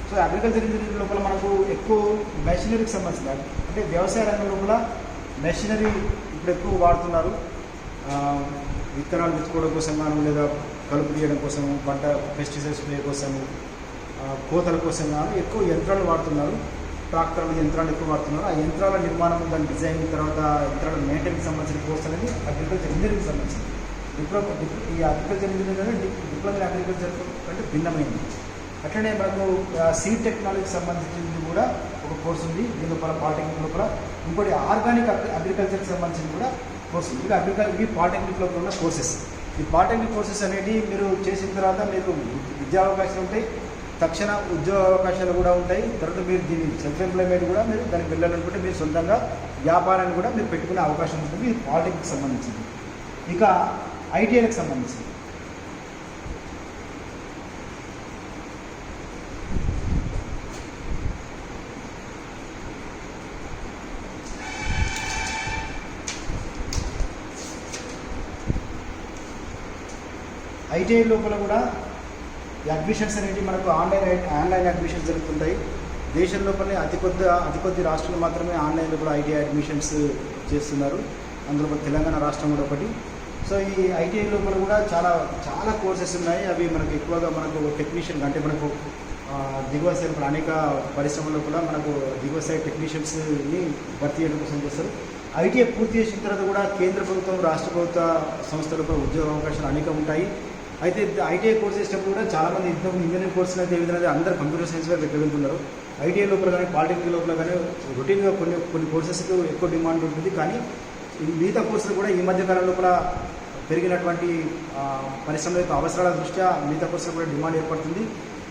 సో అగ్రికల్చర్ ఇంజనీరింగ్ లోపల మనకు ఎక్కువ మెషినరీకి సంబంధించిన అంటే వ్యవసాయ రంగం లోపల మెషినరీ ఇప్పుడు ఎక్కువ వాడుతున్నారు. విత్తనాలు విత్తుకోవడం కోసం కానీ లేదా కలుపు తీయడం కోసము, పంట పెస్టిసైడ్స్ స్ప్రే కోసము, కోతల కోసం కానీ ఎక్కువ యంత్రాలు వాడుతున్నారు. ట్రాక్టర్లు యంత్రాలు ఎక్కువ వాడుతున్నారు. ఆ యంత్రాల నిర్మాణం, దాని డిజైన్, తర్వాత యంత్రాల మెయింటెనెన్స్ సంబంధించిన కోర్స్ అనేది అగ్రికల్చర్ ఇంజనీరింగ్ సంబంధించింది. ఈ అగ్రికల్చర్ ఇంజనీరింగ్ అనేది డిప్లొమా ఇన్ అగ్రికల్చర్ కంటే భిన్నమైంది. అట్లనే మనకు సీడ్ టెక్నాలజీకి సంబంధించింది కూడా ఒక కోర్స్ ఉంది. దీని లోపల పాలిటెక్నిక్ లోపల ఇంకోటి ఆర్గానిక్ అగ్రికల్చర్కి సంబంధించిన కూడా కోర్స్ ఉంది. ఇవి పాలిటెక్నిక్ లోపల ఉన్న కోర్సెస్. ఈ పాలిటెక్నిక్ కోర్సెస్ అనేది మీరు చేసిన తర్వాత మీకు విద్యా అవకాశాలు ఉంటాయి, తక్షణ ఉద్యోగ అవకాశాలు కూడా ఉంటాయి. తర్వాత మీరు దీన్ని సెల్ఫ్ ఎంప్లాయ్మెంట్ కూడా మీరు దానికి వెళ్ళాలనుకుంటే మీరు సొంతంగా వ్యాపారాన్ని కూడా మీరు పెట్టుకునే అవకాశం ఉంటుంది. ఇది పాలిటెక్నిక్ సంబంధించింది. ఇక ఐటీఐలకు సంబంధించింది. ఐటీఐ లోపల కూడా ఈ అడ్మిషన్స్ అనేవి మనకు ఆన్లైన్ అడ్మిషన్స్ జరుగుతుంటాయి. దేశం లోపలనే అతి కొద్ది రాష్ట్రాలు మాత్రమే ఆన్లైన్లో కూడా ఐటీఐ అడ్మిషన్స్ చేస్తున్నారు. అందులో తెలంగాణ రాష్ట్రం కూడా ఒకటి. సో ఈ ఐటీఐ లోపల కూడా చాలా కోర్సెస్ ఉన్నాయి. అవి మనకు ఎక్కువగా మనకు టెక్నీషియన్ అంటే మనకు దిగువ స్థాయి అనేక పరిశ్రమల్లో కూడా మనకు దిగువ స్థాయి టెక్నీషియన్స్ని భర్తీ చేయడం కోసం చేస్తారు. ఐటీఐ పూర్తి చేసిన తర్వాత కూడా కేంద్ర ప్రభుత్వం, రాష్ట్ర ప్రభుత్వ సంస్థలకు ఉద్యోగ అవకాశాలు అనేక ఉంటాయి. అయితే ఐటీఐ కోర్స్ చేసేటప్పుడు కూడా చాలామంది ఇంజనీరింగ్ కోర్సులు అయితే ఏ విధంగా అందరూ కంప్యూటర్ సైన్స్ వైపు వెళ్తున్నారు. ఐటీఐ లోపల కానీ పాలిటెక్నిక్ లోపల కానీ రొటీన్గా కొన్ని కోర్సెస్కి ఎక్కువ డిమాండ్ ఉంటుంది. కానీ మిగతా కోర్సులు కూడా ఈ మధ్యకాలం లోపల పెరిగినటువంటి పరిశ్రమల యొక్క అవసరాల దృష్ట్యా మిగతా కోర్సులు కూడా డిమాండ్ ఏర్పడుతుంది.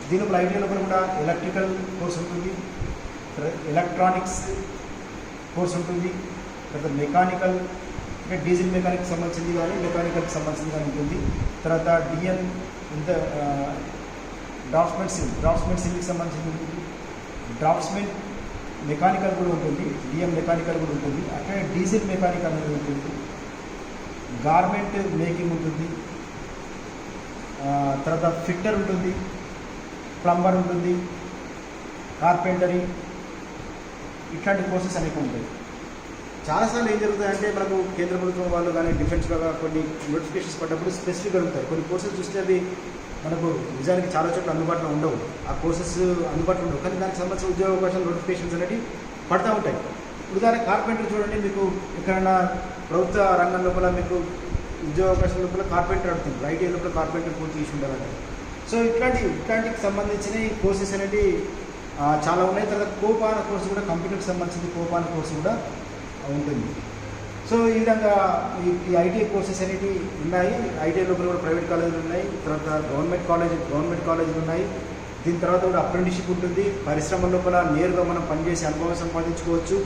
దీని లోపల ఐటీఐ లోపల కూడా ఎలక్ట్రికల్ కోర్స్ ఉంటుంది, ఎలక్ట్రానిక్స్ కోర్స్ ఉంటుంది, తర్వాత మెకానికల్ అంటే డీజిల్ మెకానిక్ సంబంధించింది కానీ మెకానికల్కి సంబంధించింది కానీ ఉంటుంది. తర్వాత డిఎం డ్రాఫ్ట్స్మెన్ సివిల్కి సంబంధించింది ఉంటుంది. డ్రాఫ్ట్స్మెన్ మెకానికల్ కూడా ఉంటుంది, డిఎం మెకానికల్ కూడా ఉంటుంది. అట్లనే డీజిల్ మెకానికల్ అనేది ఉంటుంది. గార్మెంట్ మేకింగ్ ఉంటుంది, తర్వాత ఫిట్టర్ ఉంటుంది, ప్లంబర్ ఉంటుంది, కార్పెంటరీ, ఇట్లాంటి కోర్సెస్ అనేవి ఉంటాయి. చాలాసార్లు ఏం జరుగుతాయంటే మనకు కేంద్ర ప్రభుత్వం వాళ్ళు కానీ డిఫెన్స్లో కొన్ని నోటిఫికేషన్స్ పడ్డప్పుడు స్పెసిఫిక్గా ఉంటాయి. కొన్ని కోర్సెస్ చూస్తే అవి మనకు నిజానికి చాలా చోట్ల అందుబాటులో ఉండవు. ఆ కోర్సెస్ అందుబాటులో ఉండవు, కానీ దానికి సంబంధించిన ఉద్యోగ అవకాశాలు నోటిఫికేషన్స్ అనేవి పడుతూ ఉంటాయి. ఉదాహరణ కార్పెంటర్ చూడండి, మీకు ఎక్కడైనా ప్రభుత్వ రంగం లోపల మీకు ఉద్యోగ అవకాశం లోపల కార్పెంటర్ అడుగుతుంది, ఐటీఐ లోపల కార్పెంటర్ పూర్తి చేసి ఉండాలంటే. సో ఇట్లాంటికి సంబంధించిన కోర్సెస్ అనేవి చాలా ఉన్నాయి. తర్వాత కోపాన కోర్సు కూడా కంప్యూటర్కి సంబంధించిన కోపాన కోర్సు కూడా ఉంటుంది. సో ఈ విధంగా ఈ ఐటీఐ కోర్సెస్ అనేవి ఉన్నాయి. ఐటీఐ లోపల కూడా ప్రైవేట్ కాలేజీలు ఉన్నాయి, తర్వాత గవర్నమెంట్ కాలేజీలు ఉన్నాయి. దీని తర్వాత కూడా అప్రెంటిస్షిప్ ఉంటుంది. పరిశ్రమల లోపల నేరుగా మనం పనిచేసి అనుభవం సంపాదించుకోవచ్చు.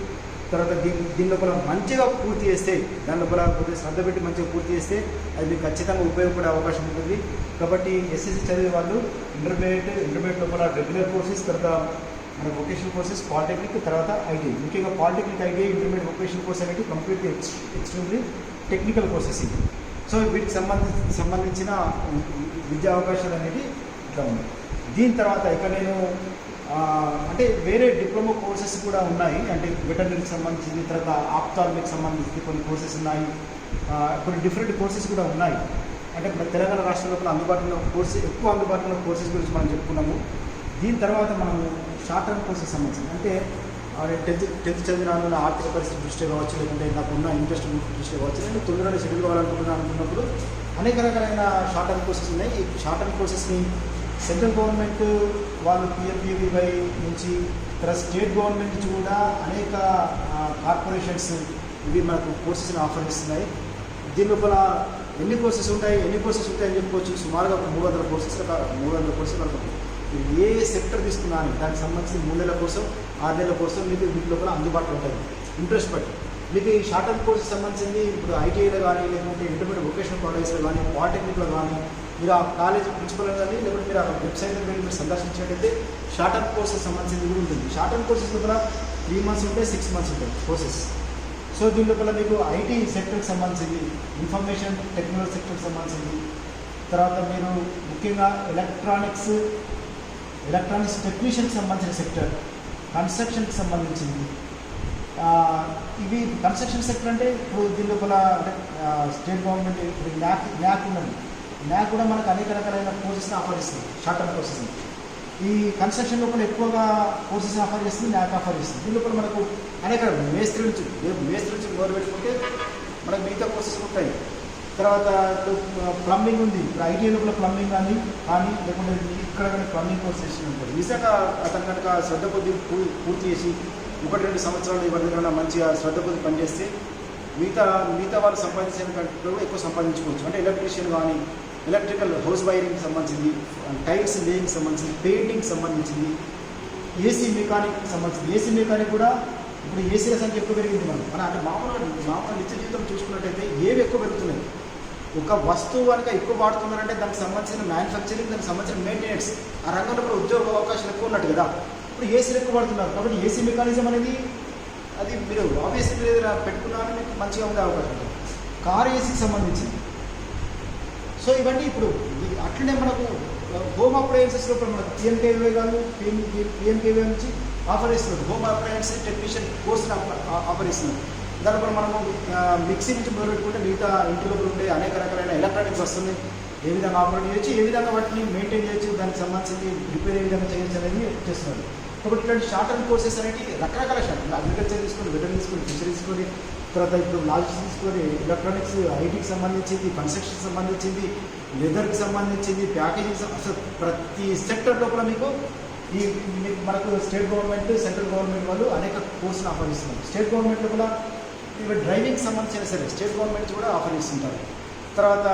తర్వాత దీని లోపల మంచిగా పూర్తి చేస్తే, దాని లోపల కొద్దిగా శ్రద్ధ పెట్టి మంచిగా పూర్తి చేస్తే అది మీకు ఖచ్చితంగా ఉపయోగపడే అవకాశం ఉంటుంది. కాబట్టి ఎస్ఎస్సి చదివే వాళ్ళు ఇంటర్మీడియట్ లోపల రెగ్యులర్ కోర్సెస్, తర్వాత మన వొకేషనల్ కోర్సెస్, పాలిటెక్నిక్, తర్వాత ఐటీఐ, ముఖ్యంగా polytechnic, ITI, intermediate vocational course అనేది కంప్లీట్లీ ఎక్స్ట్రీమ్లీ టెక్నికల్ కోర్సెస్ ఇవి. సో వీటికి సంబంధించిన విద్యా అవకాశాలు అనేవి ఇట్లా ఉన్నాయి. దీని తర్వాత ఇక నేను అంటే వేరే డిప్లొమా కోర్సెస్ కూడా ఉన్నాయి. అంటే వెటర్నరీకి సంబంధించింది, తర్వాత ఆప్థాల్మిక్ సంబంధించి కొన్ని కోర్సెస్ ఉన్నాయి, కొన్ని డిఫరెంట్ కోర్సెస్ కూడా ఉన్నాయి. అంటే మన తెలంగాణ రాష్ట్రం లోపల ఎక్కువ అందుబాటులో ఉన్న కోర్సెస్ గురించి మనం చెప్పుకున్నాము. దీని తర్వాత మనము షార్ట్ టర్మ్ కోర్సెస్ సంబంధించింది, అంటే టెన్త్ చదివిన ఆర్థిక పరిస్థితి దృష్టి కావచ్చు, లేకుంటే నాకున్న ఇంట్రెస్ట్ దృష్టి కావచ్చు, నేను తొందరగా షెడ్యూల్ కావాలనుకుంటున్నాను అనుకున్నప్పుడు అనేక రకాలైన షార్ట్ టర్మ్ కోర్సెస్ ఉన్నాయి. ఈ షార్ట్ టర్మ్ కోర్సెస్ని సెంట్రల్ గవర్నమెంట్ వాళ్ళు PMPVY నుంచి, తర్వాత స్టేట్ గవర్నమెంట్ నుంచి కూడా అనేక కార్పొరేషన్స్ ఇవి మనకు కోర్సెస్ని ఆఫర్ చేస్తున్నాయి. దీని లోపల ఎన్ని కోర్సెస్ ఉంటాయని చెప్పుకోవచ్చు. సుమారుగా 300 కోర్సెస్ మనకు ఏ సెక్టర్ తీసుకున్నా దానికి సంబంధించి 3 నెలల కోసం 6 నెలల కోసం మీకు వీటి లోపల అందుబాటులో ఉంటుంది. ఇంట్రెస్ట్ పట్టి మీకు ఈ షార్ట్ టర్మ్ కోర్సెస్ సంబంధించింది ఇప్పుడు ఐటీఐలో కానీ, లేకుంటే ఇంటర్మీడియట్ వొకేషనల్ కాలేజెస్లో కానీ, పాలిటెక్నిక్లో కానీ, మీరు ఆ కాలేజ్ ప్రిన్సిపల్ కానీ, లేకుంటే మీరు ఆ వెబ్సైట్లో వెళ్ళి మీరు సందర్శించినట్టయితే షార్ట్ టర్మ్ కోర్సెస్ సంబంధించింది కూడా ఉంటుంది. షార్ట్ టర్మ్ కోర్సెస్ లోపల 3 months ఉంటాయి, 6 months ఉంటాయి కోర్సెస్. సో దీని లోపల మీకు ఐటీ సెక్టర్కి సంబంధించింది, ఇన్ఫర్మేషన్ టెక్నాలజీ సెక్టర్కి సంబంధించింది, తర్వాత మీరు ముఖ్యంగా ఎలక్ట్రానిక్స్ టెక్నీషియన్కి సంబంధించిన సెక్టర్, కన్స్ట్రక్షన్కి సంబంధించింది. ఇవి కన్స్ట్రక్షన్ సెక్టర్ అంటే ఇప్పుడు దీని లోపల అంటే స్టేట్ గవర్నమెంట్ ఇప్పుడు న్యాక్ ఉన్నది. న్యాక్ కూడా మనకు అనేక రకాలైన కోర్సెస్ని ఆఫర్ ఇస్తుంది, షార్ట్ టర్మ్ కోర్సెస్ని. ఈ కన్స్ట్రక్షన్ లోపల ఎక్కువగా కోర్సెస్ ఆఫర్ చేస్తుంది, న్యాక్ ఆఫర్ చేస్తుంది. దీని లోపల మనకు అనేక మేస్త్రి నుంచి మొదలు పెట్టుకుంటే మనకు మిగతా కోర్సెస్ ఉంటాయి. తర్వాత ప్లంబింగ్ ఉంది. ఇప్పుడు ఐటీ లోపల ప్లంబింగ్ కానీ లేకుంటే ఇక్కడ కానీ ప్లంబింగ్ కోర్స్ చేసి ఉంటుంది. నిజంగా అతను కనుక శ్రద్ధ కొద్ది పూర్తి చేసి 1-2 సంవత్సరాలు ఎవరికైనా మంచిగా శ్రద్ధ కొద్ది పనిచేస్తే మిగతా వాళ్ళు సంపాదించే కంటే ఎక్కువ సంపాదించుకోవచ్చు. అంటే ఎలక్ట్రీషియన్ కానీ, ఎలక్ట్రికల్ హౌస్ వైరింగ్ సంబంధించింది, టైల్స్ లేయింగ్ సంబంధించింది, పెయింటింగ్ సంబంధించింది, ఏసీ మెకానిక్ సంబంధించింది. ఏసీ మెకానిక్ కూడా ఇప్పుడు ఏసీల సంఖ్య ఎక్కువ పెరిగింది. మన అంటే మామూలుగా నిత్య జీవితం చూసుకున్నట్టయితే ఏవి ఎక్కువ పెరుగుతున్నాయి. ఒక వస్తువు కనుక ఎక్కువ వాడుతున్నారంటే దానికి సంబంధించిన మ్యానుఫ్యాక్చరింగ్, దానికి సంబంధించిన మెయింటెనెన్స్, ఆ రంగంలో కూడా ఉద్యోగ అవకాశాలు ఎక్కువ ఉన్నట్టు కదా. ఇప్పుడు ఏసీలు ఎక్కువ వాడుతున్నారు కాబట్టి ఏసీ మెకానిజం అనేది అది మీరు ఆబ్వియస్లీ ఏదైనా పెట్టుకున్నారని మీకు మంచిగా ఉండే అవకాశం ఉంది. కార్ ఏసీకి సంబంధించింది. సో ఇవన్నీ ఇప్పుడు అట్లనే మనకు హోమ్ అప్లయన్సెస్ లోపల మనకు పిఎంకేవై కాదు, పిఎంకేవై నుంచి ఆఫర్ ఇస్తున్నారు. హోమ్ అప్లయన్స్ టెక్నీషియన్ కోర్సుని ఆఫర్ ఇస్తున్నారు. దానిపై మనము మిక్సీ నుంచి మొదలుపెట్టుకుంటే మిగతా ఇంటి లోపల ఉండే అనేక రకాలైన ఎలక్ట్రానిక్స్ వస్తుంది. ఏ విధంగా ఆపరేట్ చేయొచ్చు, ఏ విధంగా వాటిని మెయింటైన్ చేయొచ్చు, దానికి సంబంధించి రిపేర్ ఏ విధంగా చేయొచ్చు అనేది చేస్తున్నారు. కాబట్టి ఇట్లాంటి షార్ట్ టర్మ్ కోర్సెస్ అనేవి రకరకాల షార్ట్, అగ్రికల్చర్ తీసుకొని, వెటర్నరీ తీసుకొని, ఫిషరీ తీసుకొని, తర్వాత ఇప్పుడు లాజిస్టిక్స్ తీసుకొని, ఎలక్ట్రానిక్స్, ఐటీకి సంబంధించింది, కన్స్ట్రక్షన్ సంబంధించింది, లెదర్కి సంబంధించింది, ప్యాకేజింగ్, అసలు ప్రతి సెక్టర్ లోపల మీకు మనకు స్టేట్ గవర్నమెంట్, సెంట్రల్ గవర్నమెంట్ వాళ్ళు అనేక కోర్సులు ఆఫర్ ఇస్తున్నారు. స్టేట్ గవర్నమెంట్ కూడా ఇవి డ్రైవింగ్ సంబంధించిన సరే స్టేట్ గవర్నమెంట్ కూడా ఆఫర్ ఇస్తుంటారు. తర్వాత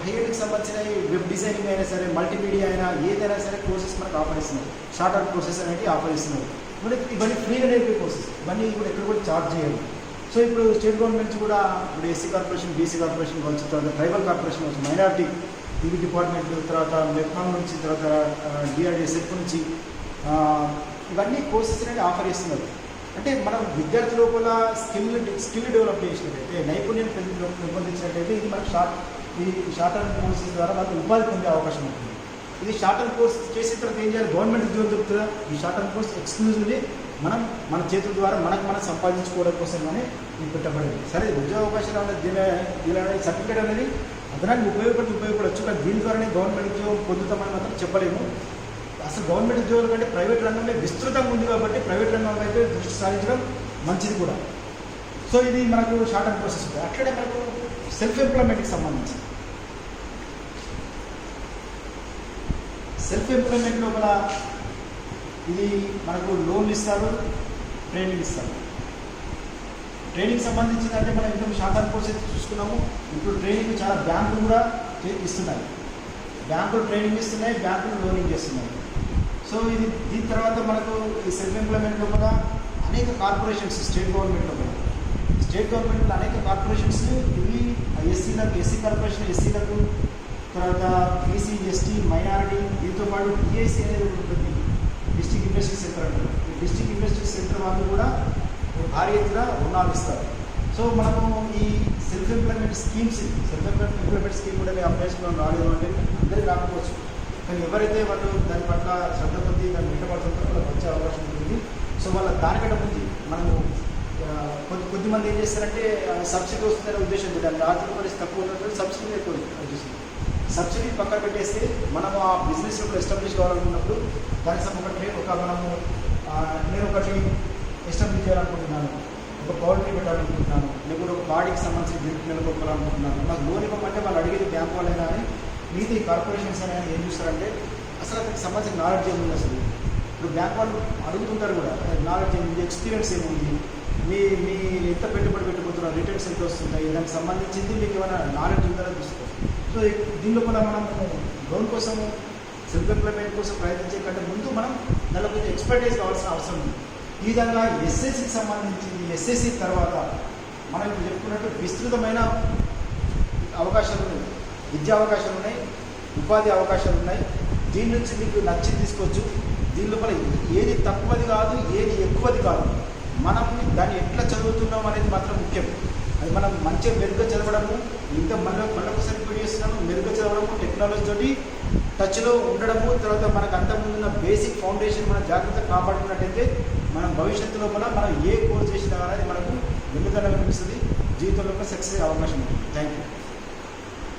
హైయర్కి సంబంధించిన వెబ్ డిజైనింగ్ అయినా సరే, మల్టీమీడియా అయినా ఏదైనా సరే కోర్సెస్ మనకు ఆఫర్ ఇస్తున్నారు. షార్ట్ టర్మ్ కోర్సెస్ అనేవి ఆఫర్ ఇస్తున్నారు. ఇవన్నీ ఫ్రీగా నేర్పే కోర్సెస్, ఇవన్నీ కూడా ఎక్కడ కూడా ఛార్జ్ చేయాలి. సో ఇప్పుడు స్టేట్ గవర్నమెంట్ కూడా ఇప్పుడు ఎస్సీ కార్పొరేషన్, బీసీ కార్పొరేషన్ కావచ్చు, తర్వాత ట్రైబల్ కార్పొరేషన్ కావచ్చు, మైనారిటీ ఇవి డిపార్ట్మెంట్, తర్వాత మెప్కామ్ నుంచి, తర్వాత డిఆర్డిఎస్ఎఫ్ నుంచి ఇవన్నీ కోర్సెస్ అనేవి ఆఫర్ చేస్తున్నారు. అంటే మనం విద్యార్థి లోపల స్కిల్ డెవలప్ చేసినట్టయితే, నైపుణ్యం పెంపొందించినట్టయితే ఇది మనకు షార్ట్ టర్మ్ కోర్సెస్ ద్వారా మనకు ఉపాధి పొందే అవకాశం ఉంటుంది. ఇది షార్ట్ టర్మ్ కోర్స్ చేసిన తర్వాత ఏం చేయాలి, గవర్నమెంట్ ఉద్యోగం దొరుకుతుందా? ఈ షార్ట్ టర్మ్ కోర్స్ ఎక్స్క్లూజివ్లీ మన చేతుల ద్వారా మనం సంపాదించుకోవడం కోసం కానీ ఇది పెట్టబడింది. సరే ఉద్యోగ అవకాశాలు దీని సర్టిఫికేట్ అనేది అదనానికి ఉపయోగపడవచ్చు, కానీ దీని ద్వారానే గవర్నమెంట్ ఉద్యోగం పొందుతామని మాత్రం చెప్పలేము. అసలు గవర్నమెంట్ ఉద్యోగాల కంటే ప్రైవేట్ రంగంలో విస్తృతంగా ఉంది కాబట్టి ప్రైవేట్ రంగం వైపు దృష్టి సారించడం మంచిది కూడా. సో ఇది మనకు షార్ట్ టర్మ్ ప్రాసెస్ ఉంటుంది. అట్లనే మనకు సెల్ఫ్ ఎంప్లాయ్మెంట్కి సంబంధించి సెల్ఫ్ ఎంప్లాయ్మెంట్ లోపల ఇది మనకు లోన్లు ఇస్తారు, ట్రైనింగ్ ఇస్తారు. ట్రైనింగ్ సంబంధించింది అంటే మనం ఇంకొక షార్ట్ టర్మ్ కోర్స్ అయితే చూసుకున్నాము. ఇప్పుడు ట్రైనింగ్ చాలా బ్యాంకులు కూడా ఇస్తున్నాయి, బ్యాంకులు ట్రైనింగ్ ఇస్తున్నాయి, బ్యాంకులు లోనింగ్ చేస్తున్నాయి. సో దీని తర్వాత మనకు ఈ సెల్ఫ్ ఎంప్లాయ్మెంట్ లోపల అనేక కార్పొరేషన్స్, స్టేట్ గవర్నమెంట్లో అనేక కార్పొరేషన్స్ ఇవి ఎస్సీలకు, ఎస్సీ కార్పొరేషన్ ఎస్సీలకు, తర్వాత బీసీ, ఎస్టీ, మైనారిటీ, దీంతో పాటు డిఐసి అనేది ఉంటుంది, డిస్ట్రిక్ట్ ఇన్వెస్టింగ్ సెంటర్ అంటారు. ఈ డిస్ట్రిక్ట్ ఇన్వెస్టింగ్ సెంటర్ వాళ్ళు కూడా భారీ ఎత్తున రుణాలు ఇస్తారు. సో మనము ఈ సెల్ఫ్ ఎంప్లాయ్మెంట్ స్కీమ్ కూడా మేము అప్లై చేసుకుని రాలేదు అంటే అందరికీ రాకపోవచ్చు, కానీ ఎవరైతే వాళ్ళు దాని పట్ల శ్రద్ధ కొద్ది దాన్ని వెంటబడుతుంటారో వాళ్ళకి వచ్చే అవకాశం ఉంటుంది. సో వాళ్ళ దానికంటే ముందు మనము కొద్దిమంది ఏం చేస్తారంటే సబ్సిడీ వస్తుందనే ఉద్దేశంతో, దానికి ఆర్థిక పరిస్థితి తక్కువ ఉన్నప్పుడు సబ్సిడీ ఎక్కువ వచ్చేస్తుంది. సబ్సిడీ పక్కన పెట్టేస్తే మనము ఆ బిజినెస్ ఎస్టాబ్లిష్ కావాలనుకున్నప్పుడు దానికి నేను ఒకటి ఎస్టాబ్లిష్ చేయాలనుకుంటున్నాను, ఒక పౌల్ట్రీ పెట్టాలనుకుంటున్నాను, లేకపోతే ఒక బాడీకి సంబంధించి నెలకొల్పాలనుకుంటున్నాను, నాకు లోన్ ఇవ్వమంటే వాళ్ళు అడిగేది బ్యాంక్ వాళ్ళైనా కానీ మిగతా ఈ కార్పొరేషన్స్ అనేది ఏం చూస్తారంటే అసలు అతనికి సంబంధించిన నాలెడ్జ్ ఏముంది. అసలు ఇప్పుడు బ్యాంక్ వాళ్ళు అడుగుతుంటారు కూడా, నాలెడ్జ్ ఏముంది, ఎక్స్పీరియన్స్ ఏముంది, మీరు ఎంత పెట్టుబడి పెట్టుకుంటున్నారు, రిటర్న్స్ ఎంత వస్తున్నాయి, దానికి సంబంధించింది మీకు ఏమైనా నాలెడ్జ్ ఉందని చూసుకోవాలి. సో దీనిలో కూడా మనం లోన్ కోసం, సెల్ఫ్ ఎంప్లాయ్మెంట్ కోసం ప్రయత్నించే కంటే ముందు మనం దానిలో కొంచెం ఎక్స్పర్టైజ్ కావాల్సిన అవసరం ఉంది. ఈ విధంగా ఎస్ఎస్సికి సంబంధించింది, ఎస్ఎస్సి తర్వాత మనం ఇప్పుడు చెప్పుకున్నట్టు విస్తృతమైన అవకాశాలు ఉన్నాయి, విద్యా అవకాశాలు ఉన్నాయి, ఉపాధి అవకాశాలు ఉన్నాయి. దీని నుంచి మీకు నచ్చింది తీసుకోవచ్చు. దీని లోపల ఏది తక్కువది కాదు, ఏది ఎక్కువది కాదు, మనం దాన్ని ఎట్లా చదువుతున్నాం అనేది మాత్రం ముఖ్యం. అది మనం మంచిగా మెరుగ్గా చదవడము, ఇంకా మళ్ళొకసారి రిపీట్ చేస్తున్నాము, మెరుగ్గా చదవడము, టెక్నాలజీ తోటి టచ్లో ఉండడము, తర్వాత మనకు అంతకుముందున్న బేసిక్ ఫౌండేషన్ మనం జాగ్రత్తగా కాపాడుకున్నట్టయితే మనం భవిష్యత్తులో మనం ఏ కోర్స్ చేసినా అనేది మనకు వెన్నుదన్న కనిపిస్తుంది, జీవితంలో సక్సెస్ అయ్యే అవకాశం ఉంటుంది. Thank you.